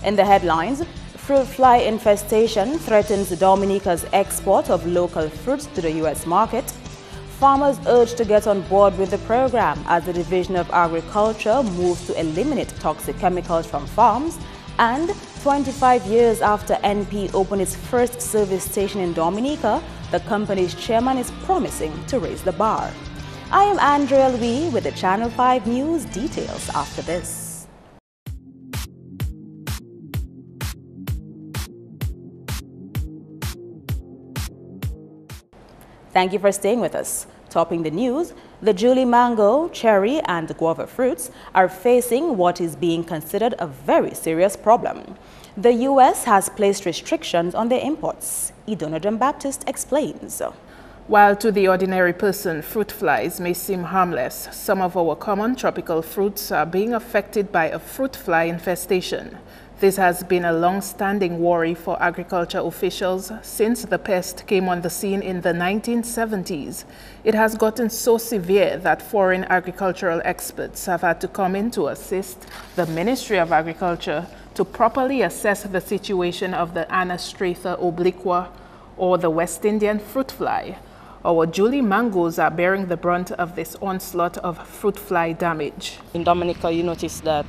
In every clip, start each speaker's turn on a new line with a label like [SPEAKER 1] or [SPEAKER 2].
[SPEAKER 1] In the headlines, fruit fly infestation threatens Dominica's export of local fruits to the U.S. market. Farmers urged to get on board with the program as the Division of Agriculture moves to eliminate toxic chemicals from farms. And 25 years after NP opened its first service station in Dominica, the company's chairman is promising to raise the bar. I am Andrea Louis with the Channel 5 News. Details after this. Thank you for staying with us. Topping the news, the Julie mango, cherry and guava fruits are facing what is being considered a very serious problem. The U.S. has placed restrictions on their imports. Idonodem Baptist explains.
[SPEAKER 2] While to the ordinary person, fruit flies may seem harmless, some of our common tropical fruits are being affected by a fruit fly infestation. This has been a long-standing worry for agriculture officials since the pest came on the scene in the 1970s. It has gotten so severe that foreign agricultural experts have had to come in to assist the Ministry of Agriculture to properly assess the situation of the Anastratha obliqua, or the West Indian fruit fly. Our Julie mangoes are bearing the brunt of this onslaught of fruit fly damage.
[SPEAKER 3] In Dominica, you notice that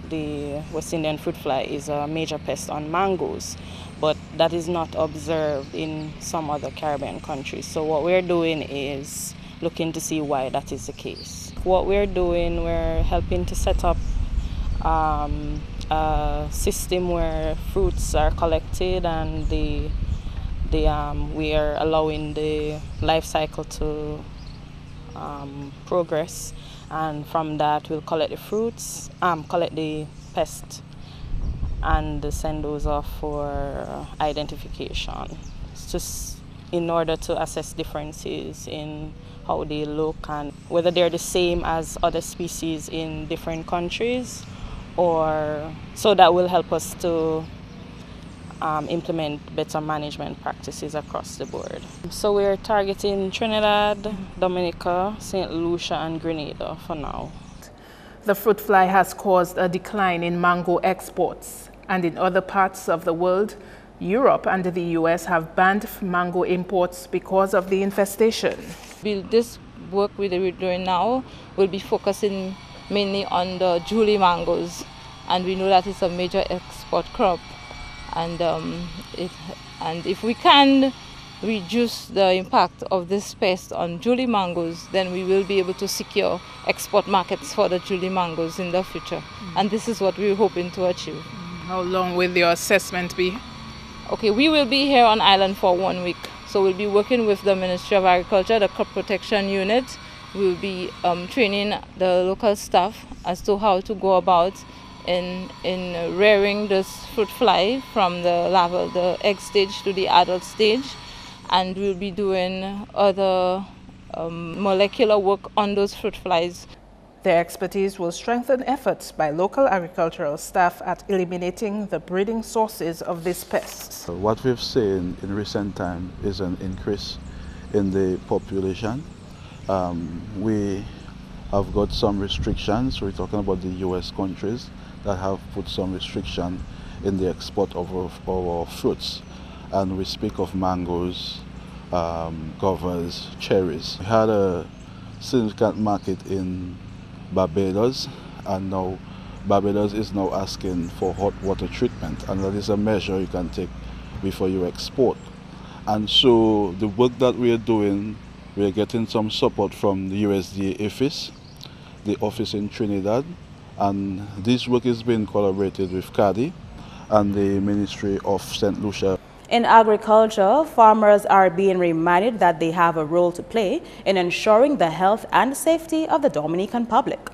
[SPEAKER 3] the West Indian fruit fly is a major pest on mangoes, but that is not observed in some other Caribbean countries. So what we're doing is looking to see why that is the case. What we're doing, we're helping to set up a system where fruits are collected and we are allowing the life cycle to progress, and from that we'll collect the fruits, collect the pest and send those off for identification, just in order to assess differences in how they look and whether they're the same as other species in different countries, or so that will help us to implement better management practices across the board. So we're targeting Trinidad, Dominica, St. Lucia and Grenada for now.
[SPEAKER 2] The fruit fly has caused a decline in mango exports, and in other parts of the world, Europe and the US have banned mango imports because of the infestation.
[SPEAKER 4] This work we're doing now will be focusing mainly on the Julie mangoes, and we know that it's a major export crop. And if we can reduce the impact of this pest on Julie mangoes, then we will be able to secure export markets for the Julie mangoes in the future. And this is what we're hoping to achieve.
[SPEAKER 2] How long will your assessment be?
[SPEAKER 4] Okay, we will be here on island for 1 week. So we'll be working with the Ministry of Agriculture, the Crop Protection Unit. We'll be training the local staff as to how to go about in rearing this fruit fly from the egg stage to the adult stage, and we'll be doing other molecular work on those fruit flies.
[SPEAKER 2] Their expertise will strengthen efforts by local agricultural staff at eliminating the breeding sources of this pest.
[SPEAKER 5] What we've seen in recent time is an increase in the population. We have got some restrictions. We're talking about the US countries that have put some restriction in the export of our fruits, and we speak of mangoes, guavas, cherries. We had a significant market in Barbados, and now Barbados is now asking for hot water treatment, and that is a measure you can take before you export. And so the work that we are doing, we are getting some support from the USDA office, the office in Trinidad, and this work is being collaborated with CADI and the Ministry of St. Lucia.
[SPEAKER 1] In agriculture, farmers are being reminded that they have a role to play in ensuring the health and safety of the Dominican public.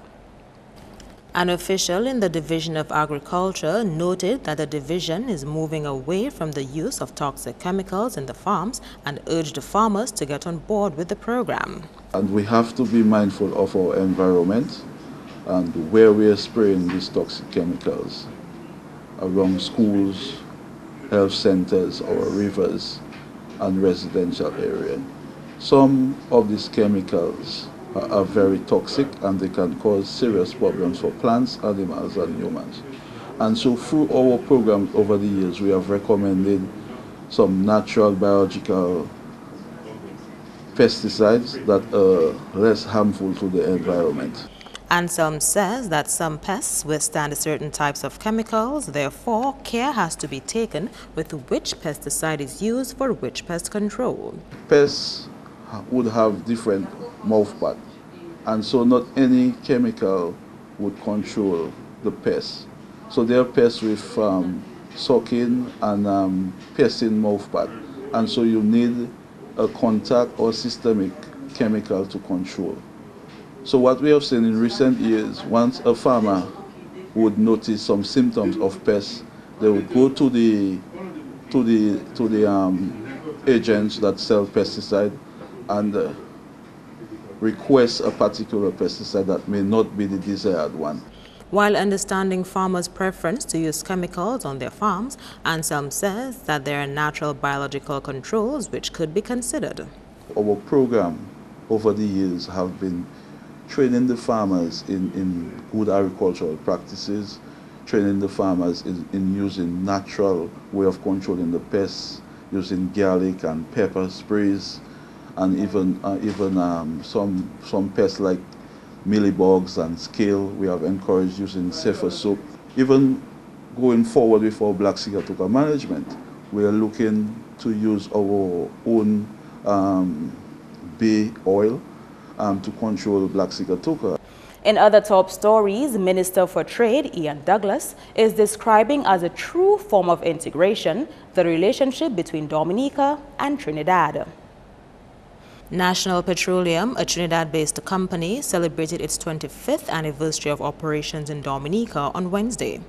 [SPEAKER 1] An official in the Division of Agriculture noted that the division is moving away from the use of toxic chemicals in the farms and urged farmers to get on board with the program.
[SPEAKER 5] And we have to be mindful of our environment and where we are spraying these toxic chemicals around schools, health centers, or rivers and residential area. Some of these chemicals are very toxic and they can cause serious problems for plants, animals and humans. And so through our programs over the years, we have recommended some natural biological pesticides that are less harmful to the environment.
[SPEAKER 1] Anselm says that some pests withstand certain types of chemicals, therefore care has to be taken with which pesticide is used for which pest control.
[SPEAKER 5] Pests would have different mouthparts, and so not any chemical would control the pests. So there are pests with sucking and piercing mouthpart, and so you need a contact or systemic chemical to control. So what we have seen in recent years, once a farmer would notice some symptoms of pests, they would go to the agents that sell pesticide and request a particular pesticide that may not be the desired one.
[SPEAKER 1] While understanding farmers' preference to use chemicals on their farms, Anselm says that there are natural biological controls which could be considered.
[SPEAKER 5] Our program over the years have been training the farmers in good agricultural practices, training the farmers in using natural way of controlling the pests, using garlic and pepper sprays, and even some pests like mealybugs and scale. We have encouraged using safer soap. Even going forward with our black sigatoka management, we are looking to use our own bay oil to control black sigatoka.
[SPEAKER 1] In other top stories, Minister for Trade Ian Douglas is describing as a true form of integration the relationship between Dominica and Trinidad. National Petroleum, a Trinidad-based company, celebrated its 25th anniversary of operations in Dominica on Wednesday.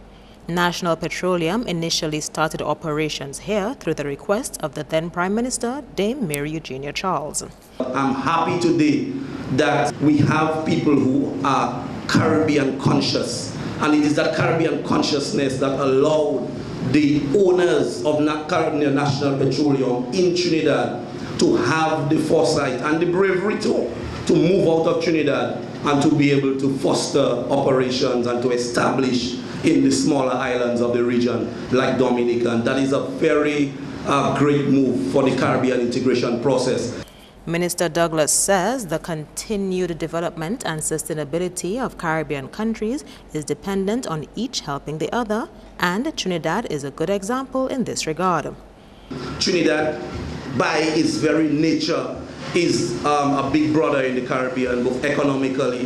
[SPEAKER 1] National Petroleum initially started operations here through the request of the then Prime Minister, Dame Mary Eugenia Charles.
[SPEAKER 6] I'm happy today that we have people who are Caribbean conscious, and it is that Caribbean consciousness that allowed the owners of National Petroleum in Trinidad to have the foresight and the bravery to move out of Trinidad and to be able to foster operations and to establish in the smaller islands of the region like Dominica. And that is a very great move for the Caribbean integration process.
[SPEAKER 1] Minister Douglas says the continued development and sustainability of Caribbean countries is dependent on each helping the other, and Trinidad is a good example in this regard. Trinidad,
[SPEAKER 6] by its very nature, is a big brother in the Caribbean, both economically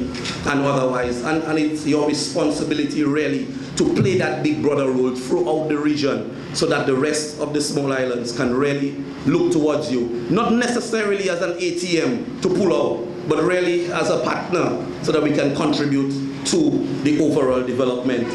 [SPEAKER 6] and otherwise. And it's your responsibility really to play that big brother role throughout the region so that the rest of the small islands can really look towards you. Not necessarily as an ATM to pull out, but really as a partner so that we can contribute to the overall development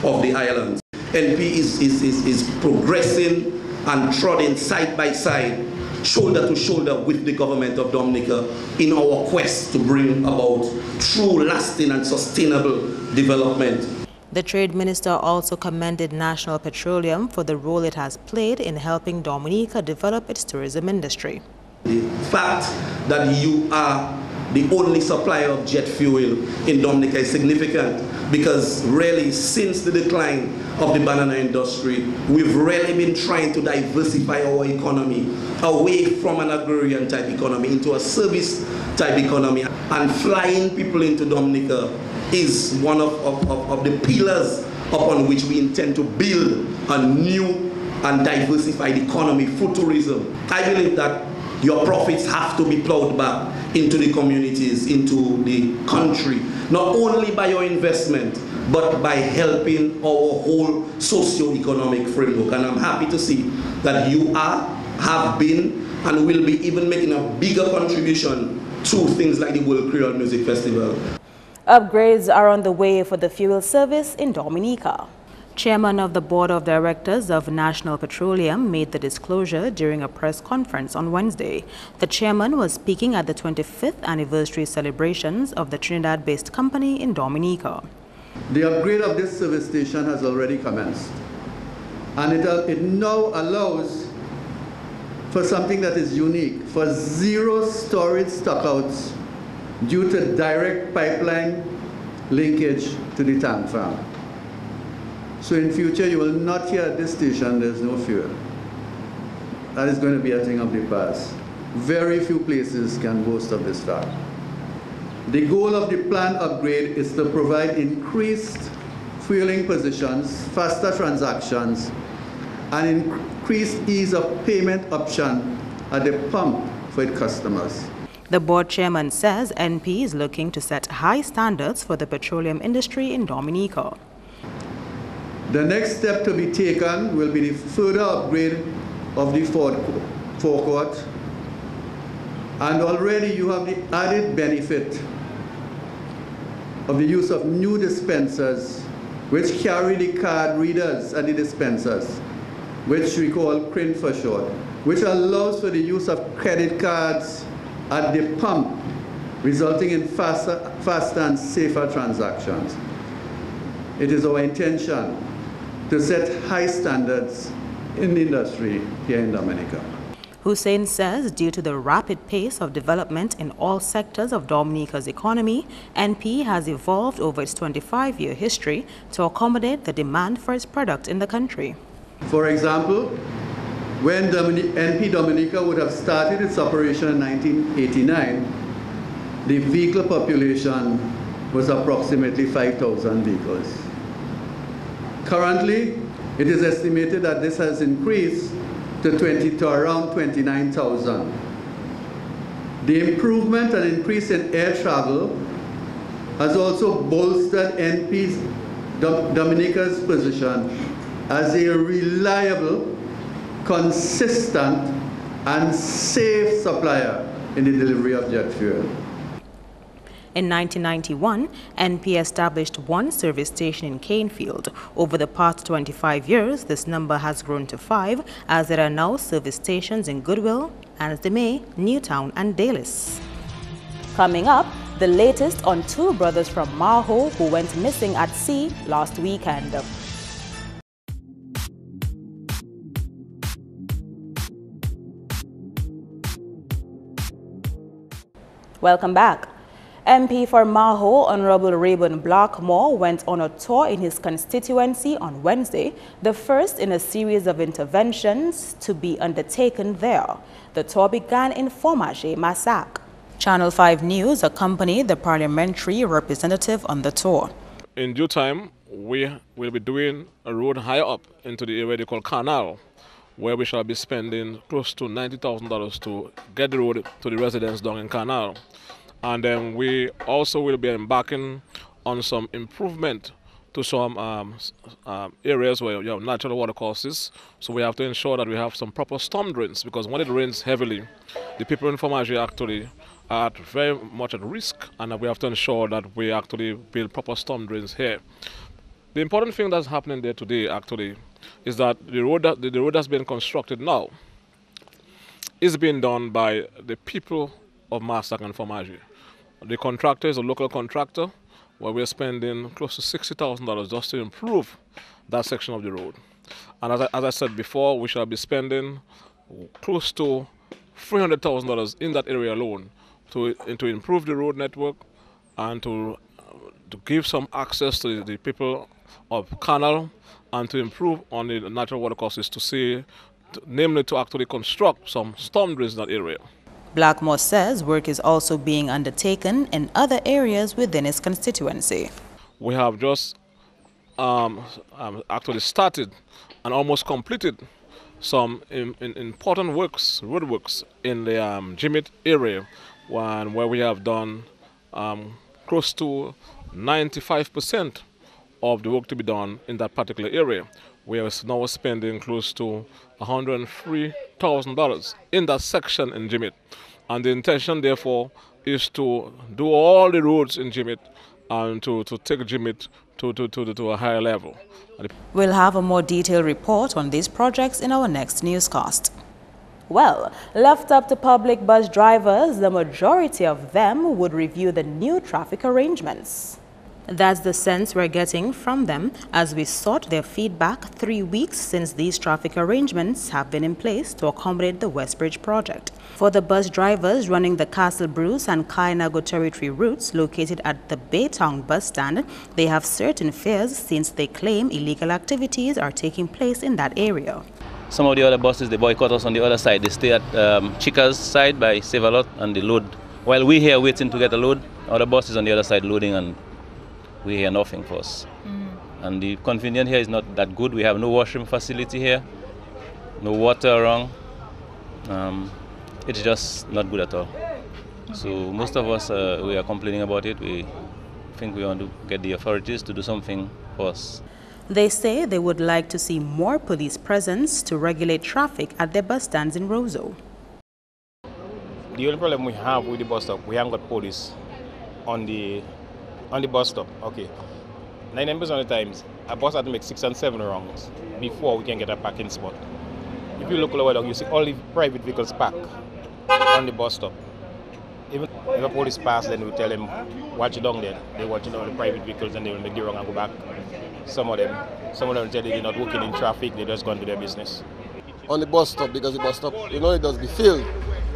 [SPEAKER 6] of the islands. NP is progressing and trotting side by side, shoulder to shoulder with the government of Dominica in our quest to bring about true, lasting and sustainable development.
[SPEAKER 1] The Trade Minister also commended National Petroleum for the role it has played in helping Dominica develop its tourism industry.
[SPEAKER 6] The fact that you are the only supplier of jet fuel in Dominica is significant because really since the decline of the banana industry, we've really been trying to diversify our economy away from an agrarian type economy into a service type economy. And flying people into Dominica is one of the pillars upon which we intend to build a new and diversified economy through tourism. I believe that your profits have to be plowed back into the communities, into the country, not only by your investment, but by helping our whole socio-economic framework. And I'm happy to see that you have been, and will be even making a bigger contribution to things like the World Creole Music Festival.
[SPEAKER 1] Upgrades are on the way for the fuel service in Dominica. Chairman of the Board of Directors of National Petroleum made the disclosure during a press conference on Wednesday. The chairman was speaking at the 25th anniversary celebrations of the Trinidad-based company in Dominica.
[SPEAKER 7] The upgrade of this service station has already commenced, and it now allows for something that is unique, for zero storage stockouts due to direct pipeline linkage to the tank farm. So in future, you will not hear at this station there's no fuel. That is going to be a thing of the past. Very few places can boast of this fact. The goal of the planned upgrade is to provide increased fueling positions, faster transactions, and increased ease of payment option at the pump for its customers.
[SPEAKER 1] The board chairman says NP is looking to set high standards for the petroleum industry in Dominica.
[SPEAKER 7] The next step to be taken will be the further upgrade of the forecourt, and already you have the added benefit of the use of new dispensers which carry the card readers at the dispensers, which we call CRIN for short, which allows for the use of credit cards at the pump, resulting in faster and safer transactions. It is our intention to set high standards in the industry here in Dominica.
[SPEAKER 1] Hussein says due to the rapid pace of development in all sectors of Dominica's economy, NP has evolved over its 25-year history to accommodate the demand for its product in the country.
[SPEAKER 7] For example, when NP Dominica would have started its operation in 1989, the vehicle population was approximately 5,000 vehicles. Currently, it is estimated that this has increased to around 29,000. The improvement and increase in air travel has also bolstered NP's Dominica's position as a reliable, consistent, and safe supplier in the delivery of jet fuel.
[SPEAKER 1] In 1991, NP established one service station in Canefield. Over the past 25 years, this number has grown to 5, as there are now service stations in Goodwill, Annesdemay, Newtown, and Dalis. Coming up, the latest on two brothers from Maho who went missing at sea last weekend. Welcome back. MP for Maho, Honorable Rayburn Blackmore, went on a tour in his constituency on Wednesday, the first in a series of interventions to be undertaken there. The tour began in Fomache, Massac. Channel 5 News accompanied the parliamentary representative on the tour.
[SPEAKER 8] In due time, we will be doing a road higher up into the area they call Canal, where we shall be spending close to $90,000 to get the road to the residents down in Canal. And then we also will be embarking on some improvement to some areas where you have natural water courses. So we have to ensure that we have some proper storm drains, because when it rains heavily, the people in Fomaje actually are very much at risk, and we have to ensure that we actually build proper storm drains here. The important thing that's happening there today actually is that the road that's been constructed now is being done by the people of Massac and Fomaje. The contractor is a local contractor, where we're spending close to $60,000 just to improve that section of the road. And as I said before, we shall be spending close to $300,000 in that area alone to improve the road network and to give some access to the people of Canal, and to improve on the natural water courses, namely to actually construct some storm drains in that area.
[SPEAKER 1] Blackmore says work is also being undertaken in other areas within his constituency.
[SPEAKER 8] We have just actually started and almost completed some important works, road works in the Jimit area, where we have done close to 95% of the work to be done in that particular area. We are now spending close to $103,000 in that section in Jimit. And the intention, therefore, is to do all the roads in Jimit and to take Jimit to a higher level.
[SPEAKER 1] We'll have a more detailed report on these projects in our next newscast. Well, left up to public bus drivers, the majority of them would review the new traffic arrangements. That's the sense we're getting from them as we sought their feedback 3 weeks since these traffic arrangements have been in place to accommodate the Westbridge project. For the bus drivers running the Castle Bruce and Kainago territory routes located at the Baytown bus stand, they have certain fears since they claim illegal activities are taking place in that area.
[SPEAKER 9] Some of the other buses, they boycott us on the other side. They stay at Chica's side by Save-A-Lot and they load. While we're here waiting to get a load, other buses on the other side loading and we hear nothing for us. And the convenience here is not that good. We have no washroom facility here, no water around. It's just not good at all. So most of us, we are complaining about it. We think we want to get the authorities to do something for us.
[SPEAKER 1] They say they would like to see more police presence to regulate traffic at their bus stands in Roseau.
[SPEAKER 10] The only problem we have with the bus stop, we haven't got police on the bus stop. Okay, 99% of the times, a bus has to make 6 and 7 rounds before we can get a parking spot. If you look lower down, you see all the private vehicles parked on the bus stop. Even if a police pass, then we tell them, watch it down there. They watch it down the private vehicles and they will make the wrong and go back. Some of them tell you they're not working in traffic, they just go into their business.
[SPEAKER 11] On the bus stop, because the bus stop, you know, it does be filled.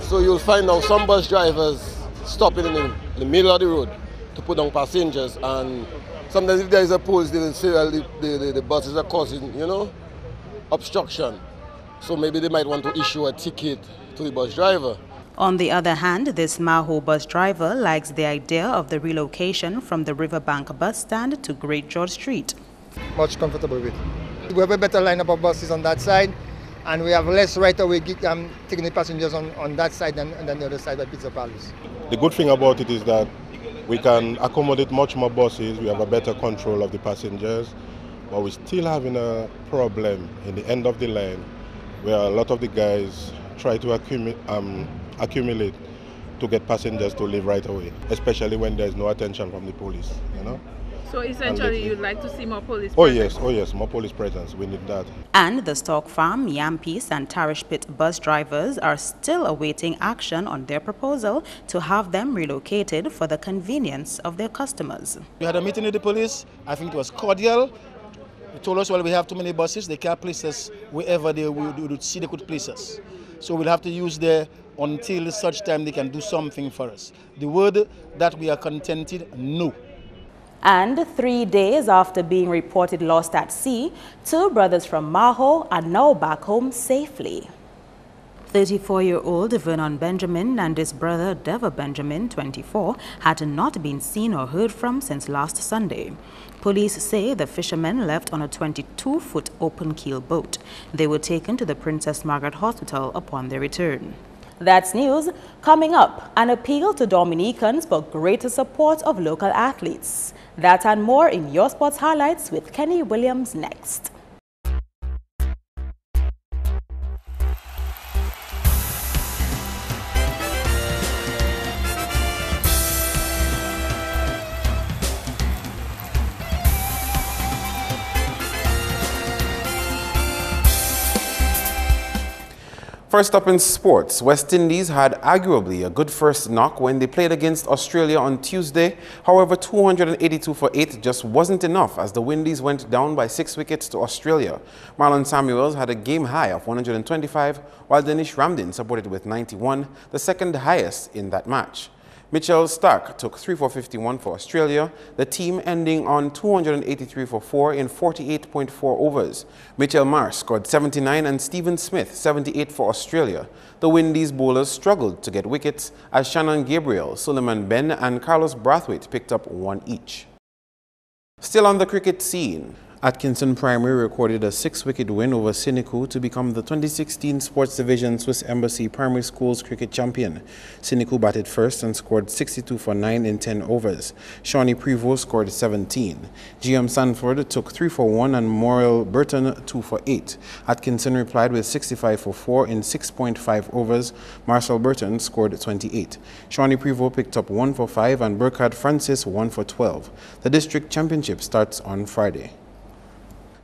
[SPEAKER 11] So you'll find now some bus drivers stopping in the middle of the road to put down passengers, and sometimes if there is a police, they will say the buses are causing, you know, obstruction. So maybe they might want to issue a ticket to the bus driver.
[SPEAKER 1] On the other hand, this Maho bus driver likes the idea of the relocation from the Riverbank bus stand to Great George Street.
[SPEAKER 12] Much comfortable with. We have a better lineup of buses on that side, and we have less right away taking the passengers on that side than the other side by Pizza Palace.
[SPEAKER 13] The good thing about it is that we can accommodate much more buses, we have a better control of the passengers, but we're still having a problem in the end of the line where a lot of the guys try to accumulate to get passengers to leave right away, especially when there's no attention from the police, you know.
[SPEAKER 2] So essentially you'd like to see more police
[SPEAKER 13] presence? Oh yes, more police presence, we need that.
[SPEAKER 1] And the Stock Farm, Yampis and Tarish Pit bus drivers are still awaiting action on their proposal to have them relocated for the convenience of their customers.
[SPEAKER 14] We had a meeting with the police. I think it was cordial. They told us, well, we have too many buses, they can't place us wherever they would see they could place us. So we'll have to use there until such time they can do something for us. The word that we are contented, no.
[SPEAKER 1] And 3 days after being reported lost at sea, 2 brothers from Maho are now back home safely. 34-year-old Vernon Benjamin and his brother Dever Benjamin, 24, had not been seen or heard from since last Sunday. Police say the fishermen left on a 22-foot open-keel boat. They were taken to the Princess Margaret Hospital upon their return. That's news. Coming up, an appeal to Dominicans for greater support of local athletes. That and more in Your Sports Highlights with Kenny Williams next.
[SPEAKER 15] First up in sports, West Indies had arguably a good first knock when they played against Australia on Tuesday. However, 282 for 8 just wasn't enough as the Windies went down by 6 wickets to Australia. Marlon Samuels had a game high of 125, while Danish Ramdin supported with 91, the second highest in that match. Mitchell Stark took 3 for 51 for Australia, the team ending on 283 for 4 in 48.4 overs. Mitchell Marsh scored 79 and Stephen Smith 78 for Australia. The Windies bowlers struggled to get wickets as Shannon Gabriel, Suleiman Ben and Carlos Brathwaite picked up 1 each. Still on the cricket scene, Atkinson Primary recorded a 6-wicket win over Siniku to become the 2016 Sports Division Swiss Embassy Primary Schools cricket champion. Siniku batted first and scored 62 for 9 in 10 overs. Shawnee Prevost scored 17. GM Sanford took 3 for 1 and Morrell Burton 2 for 8. Atkinson replied with 65 for 4 in 6.5 overs. Marcel Burton scored 28. Shawnee Prevost picked up 1 for 5 and Burkhard Francis 1 for 12. The district championship starts on Friday.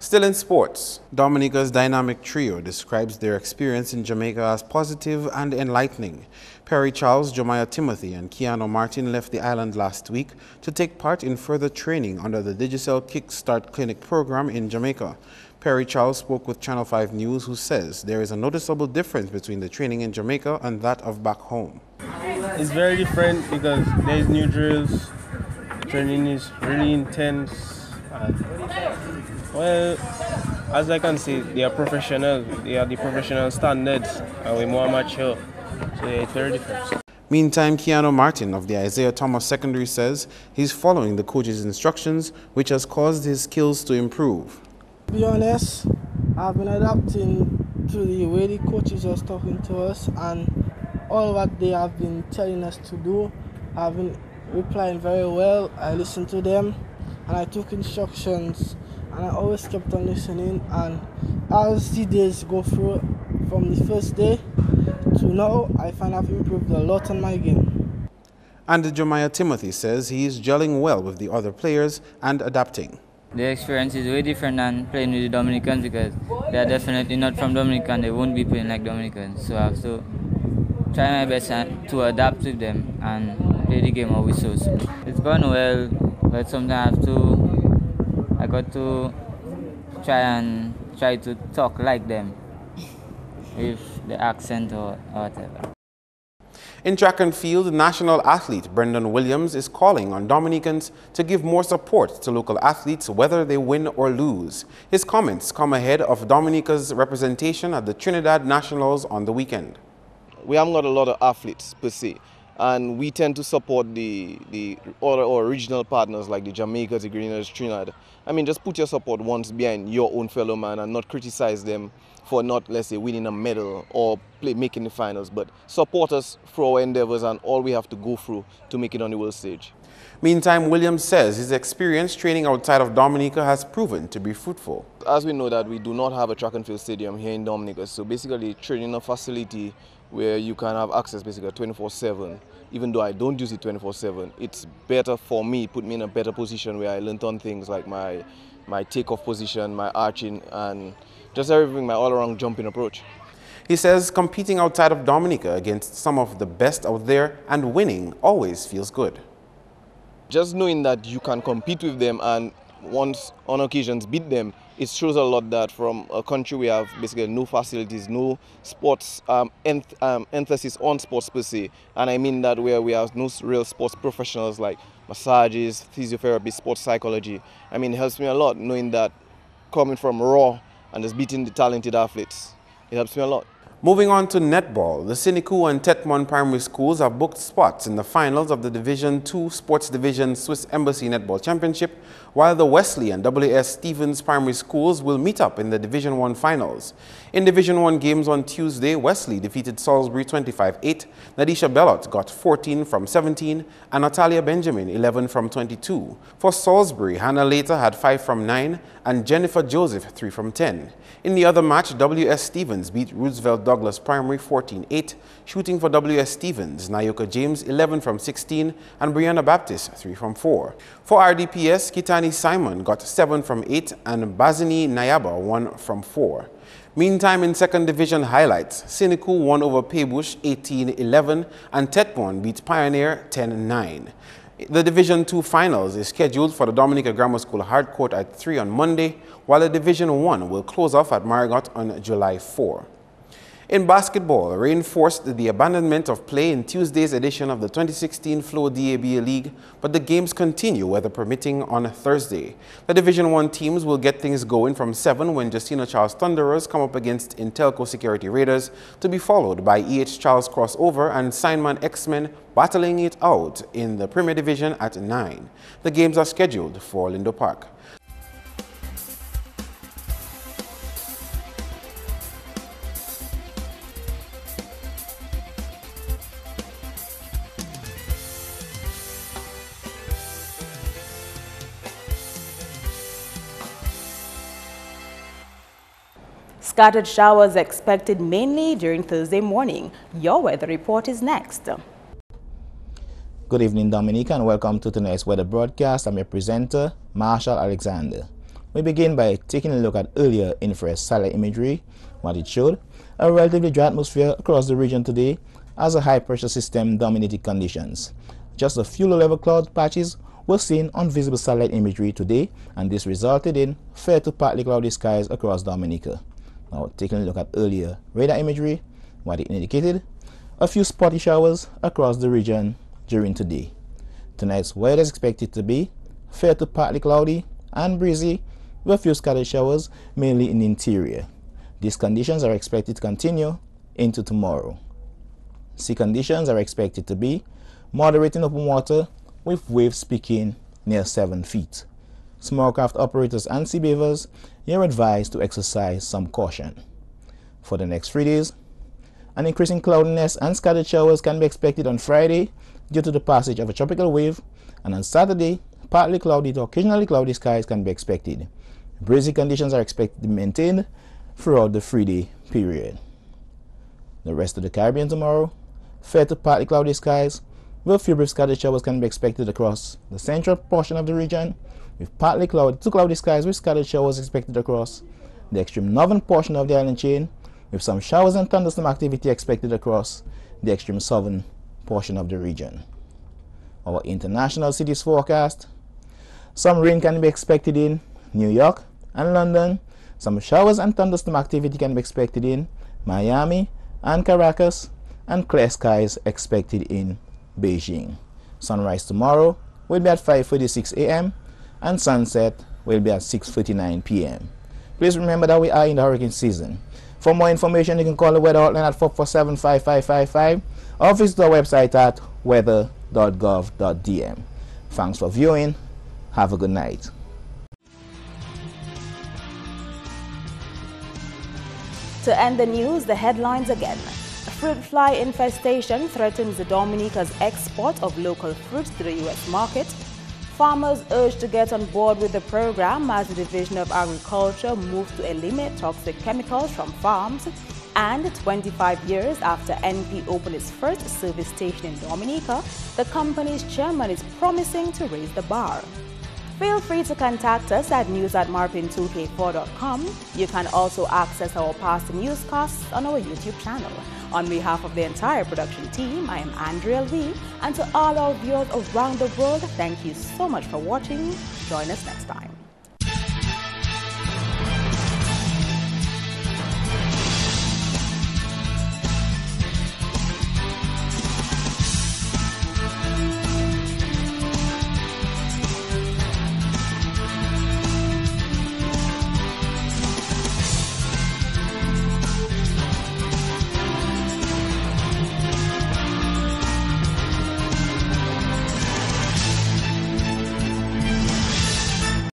[SPEAKER 15] Still in sports, Dominica's dynamic trio describes their experience in Jamaica as positive and enlightening. Perry Charles, Jemiah Timothy, and Keanu Martin left the island last week to take part in further training under the Digicel Kickstart Clinic program in Jamaica. Perry Charles spoke with Channel 5 News, who says there is a noticeable difference between the training in Jamaica and that of back home.
[SPEAKER 16] It's very different because there's new drills, training is really intense, and well, as I can see, they are professional, they are the professional standards, and we're more mature, so yeah, it's very different.
[SPEAKER 15] Meantime, Keanu Martin of the Isaiah Thomas Secondary says he's following the coach's instructions, which has caused his skills to improve.
[SPEAKER 17] To be honest, I've been adapting to the way the coaches are talking to us, and all what they have been telling us to do, I've been replying very well. I listened to them and I took instructions, and I always kept on listening, and as the days go through, from the first day to now, I find I've improved a lot on my game.
[SPEAKER 15] And Jemiah Timothy says he is gelling well with the other players and adapting.
[SPEAKER 18] The experience is way different than playing with the Dominicans because they are definitely not from Dominica and they won't be playing like Dominicans. So I have to try my best to adapt with them and play the game how we so. It's gone well, but sometimes I got to try to talk like them with the accent or whatever.
[SPEAKER 15] In track and field, national athlete Brendan Williams is calling on Dominicans to give more support to local athletes whether they win or lose. His comments come ahead of Dominica's representation at the Trinidad Nationals on the weekend.
[SPEAKER 19] We haven't got a lot of athletes per se, and we tend to support the other original partners like the Jamaicas, the Grenadiers, Trinidad. I mean, just put your support once behind your own fellow man and not criticize them for not, let's say, winning a medal or making the finals, but support us for our endeavors and all we have to go through to make it on the world stage.
[SPEAKER 15] Meantime, Williams says his experience training outside of Dominica has proven to be fruitful.
[SPEAKER 19] As we know that we do not have a track and field stadium here in Dominica, so basically training a facility where you can have access basically 24/7. Even though I don't use it 24/7, it's better for me, put me in a better position where I learned on things like my takeoff position, my arching, and just everything, my all-around jumping approach.
[SPEAKER 15] He says competing outside of Dominica against some of the best out there and winning always feels good.
[SPEAKER 19] Just knowing that you can compete with them and once on occasions beat them, it shows a lot that from a country we have basically no facilities, no sports emphasis on sports per se, and I mean that where we have no real sports professionals like massages, physiotherapy, sports psychology. I mean, it helps me a lot knowing that coming from raw and just beating the talented athletes, it helps me a lot.
[SPEAKER 15] Moving on to netball, the Siniku and Tetmon primary schools have booked spots in the finals of the Division II Sports Division Swiss Embassy Netball Championship, while the Wesley and W.S. Stevens primary schools will meet up in the Division I finals. In Division I games on Tuesday, Wesley defeated Salisbury 25-8, Nadisha Bellot got 14 from 17, and Natalia Benjamin 11 from 22. For Salisbury, Hannah Later had 5 from 9, and Jennifer Joseph 3 from 10. In the other match, W.S. Stevens beat Roosevelt Douglas Primary 14-8. Shooting for W.S. Stevens, Nayoka James 11 from 16 and Brianna Baptist 3 from 4. For RDPS, Kitani Simon got 7 from 8 and Bazini Nayaba 1 from 4. Meantime, in second division highlights, Siniku won over Paybush 18-11 and Tetmon beat Pioneer 10-9. The Division II finals is scheduled for the Dominica Grammar School Hardcourt at 3 on Monday, while the Division I will close off at Marigot on July 4. In basketball, rain forced the abandonment of play in Tuesday's edition of the 2016 Flow DABA League, but the games continue, weather permitting, on Thursday. The Division I teams will get things going from 7 when Justina Charles Thunderers come up against Intelco Security Raiders, to be followed by E.H. Charles Crossover and Signman X-Men battling it out in the Premier Division at 9. The games are scheduled for Lindo Park.
[SPEAKER 1] Scattered showers expected mainly during Thursday morning. Your weather report is next.
[SPEAKER 20] Good evening, Dominica, and welcome to tonight's weather broadcast. I'm your presenter, Marshall Alexander.
[SPEAKER 21] We begin by taking a look at earlier infrared satellite imagery. What it showed: a relatively dry atmosphere across the region today as a high-pressure system dominated conditions. Just a few low-level cloud patches were seen on visible satellite imagery today, and this resulted in fair to partly cloudy skies across Dominica. Now, taking a look at earlier radar imagery, what it indicated: a few spotty showers across the region during today. Tonight's weather is expected to be fair to partly cloudy and breezy, with a few scattered showers mainly in the interior. These conditions are expected to continue into tomorrow. Sea conditions are expected to be moderate in open water, with waves peaking near 7 feet. Small craft operators and sea beavers, you're advised to exercise some caution. For the next 3 days, an increase in cloudiness and scattered showers can be expected on Friday due to the passage of a tropical wave, and on Saturday, partly cloudy to occasionally cloudy skies can be expected. Breezy conditions are expected to be maintained throughout the 3-day period. The rest of the Caribbean tomorrow: fair to partly cloudy skies, with a few brief scattered showers can be expected across the central portion of the region, with partly cloudy to cloudy skies with scattered showers expected across the extreme northern portion of the island chain, with some showers and thunderstorm activity expected across the extreme southern portion of the region. Our international cities forecast: some rain can be expected in New York and London. Some showers and thunderstorm activity can be expected in Miami and Caracas, and clear skies expected in Beijing. Sunrise tomorrow will be at 5:46 a.m. and sunset will be at 6:39 p.m. Please remember that we are in the hurricane season. For more information, you can call the weather hotline at 447-5555 or visit our website at weather.gov.dm. Thanks for viewing. Have a good night.
[SPEAKER 1] To end the news, the headlines again. Fruit fly infestation threatens Dominica's export of local fruits to the U.S. market. Farmers urged to get on board with the program as the Division of Agriculture moves to eliminate toxic chemicals from farms. And 25 years after NP opened its first service station in Dominica, the company's chairman is promising to raise the bar. Feel free to contact us at news@MarpinNewsJune22nd2k16. You can also access our past newscasts on our YouTube channel. On behalf of the entire production team, I am Andrea Lee, and to all our viewers around the world, thank you so much for watching. Join us next time.